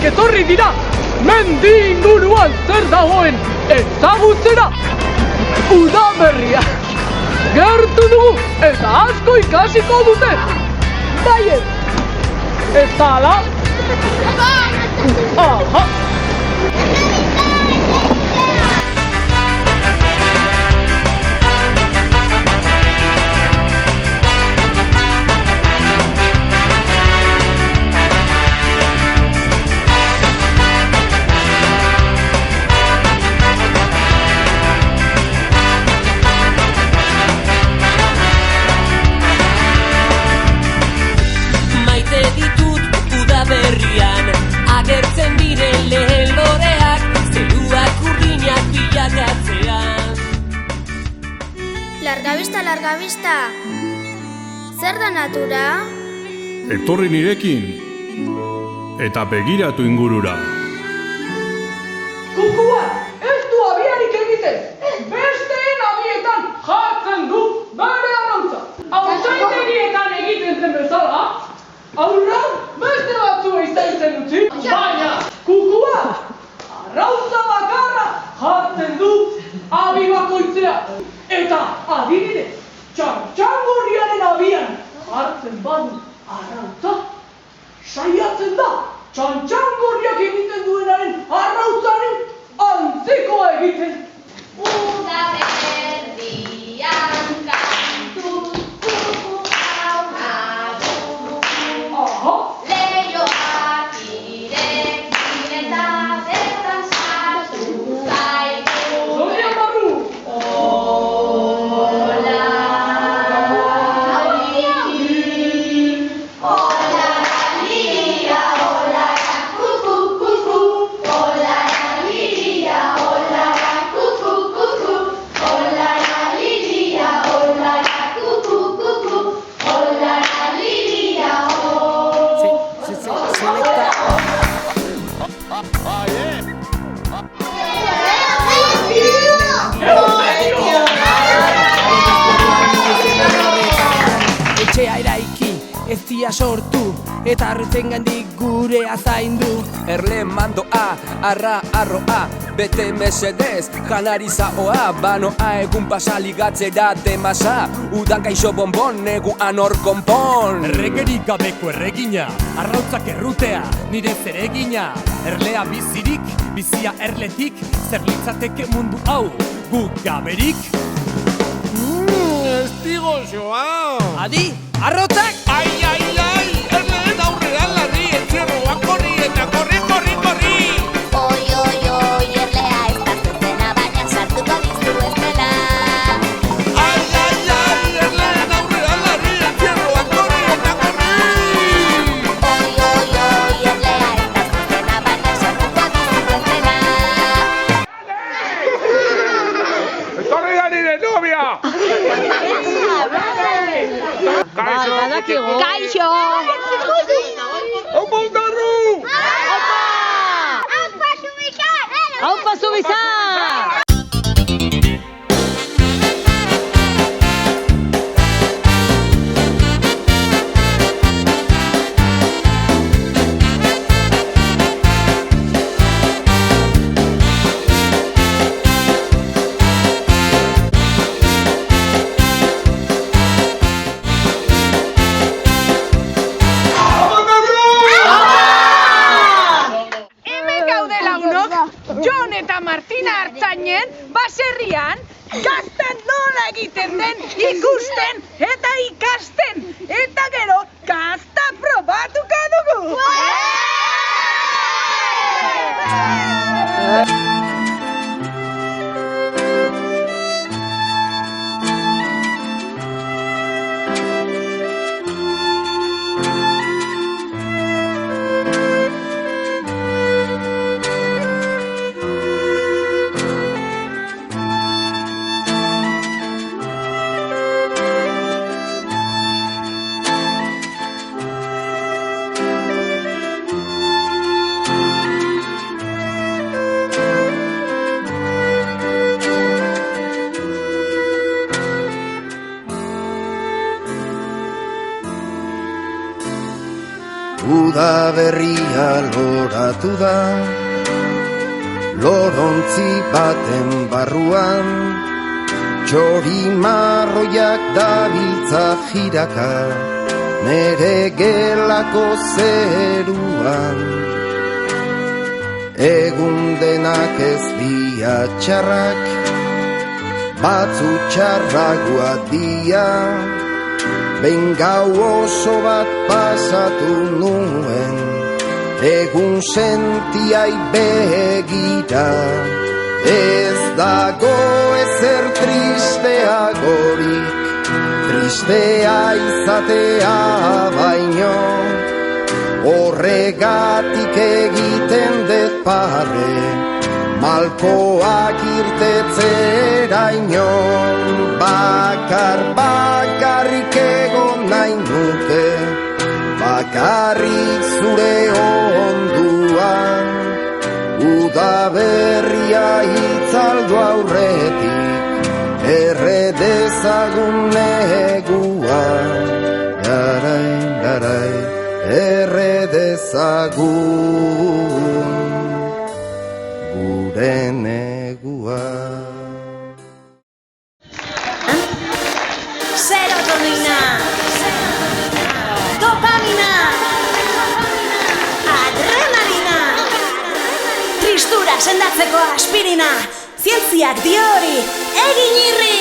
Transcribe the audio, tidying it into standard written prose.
berriak etorri dira, mendi inguruan zer dagoen ezagutzera. Udaberria gertu dugu eta asko ikasiko dute. Baiet, ez da ala? Aha! Berrian agertzen diren lehen loreak, zeruak urdinak bilakatzean. Largabista, largabista, zer da natura? Etorri nirekin eta begiratu ingurura. Kukua ez du abiarik egiten, besteen abietan jartzen du bere arrautza. Hautzaindegietan egiten zen bezala, aurran beste batzua izaiten utzi, baina kukua arrautza bakarra jartzen du abi bakoitzea. Eta adibidez, txantxangorriaren abian jartzen badu arrautza, saiatzen da txantxangorriak egiten duenaren arrautzaren antzikoa egiten. Udaberrian kantuz kukua nadu, leioak irekin eta bertan sartu zaigu. Zorian barru! Etxea eraiki, ez dia sortu, eta hartzen gandik gure azaindu. Erle mandoa, arra arroa, bete mesedez, janari zaoa, banoa egun pasaligatzera demasa, udan kaixo bonbon, neguan hor konpon. Erregerik gabeko erregina, arrautzak errutea, nire zeregina. Erlea bizirik, bizia erletik, zer litzateke mundu hau, guk gaberik. Estigo joa! Adi, arrotzak! Ai, ai, ai! Erleen aurrean larri, entzierroan korri eta korri, korri, korri! Oi, oi, oi, erlea ez da zuzena, baina sartuko dizu estena. Ai, ai, ai! Erleen aurrean larri, entzierroan korri eta korri! Oi, oi, oi, erlea ez da zuzena, baina sartuko dizu estena. ¡Etorri da nire novia! Kaixo! ¡Aupa ondarru! Aupa zubizar! Jon eta Martina Artzainen baserrian gazten nola egiten den ikusten eta ikasten. Eta gero gazta probatuko dugu! Udaberria loratu da, lorontzi baten barruan, txori marroiak dabiltza jiraka, nere gelako zeruan. Egun denak ez dia txarrak, batzu txarragoa dia, behin gau oso bat pasatu nuen, egun sentiai begira. Ez dago ezer tristeagorik, tristea izatea baino, horregatik egiten dut parre, malkoak irtetzeraino. Bakarrik egon nahi nuke, bakarrik zure onduan, udaberria itzaldu aurretik, erre dezagun negua. Darai, erre dezagun gure negua. Serotonina, dopamina, adrenalina, tristura sendatzeko aspirina, zientziak dio hori, egin irri.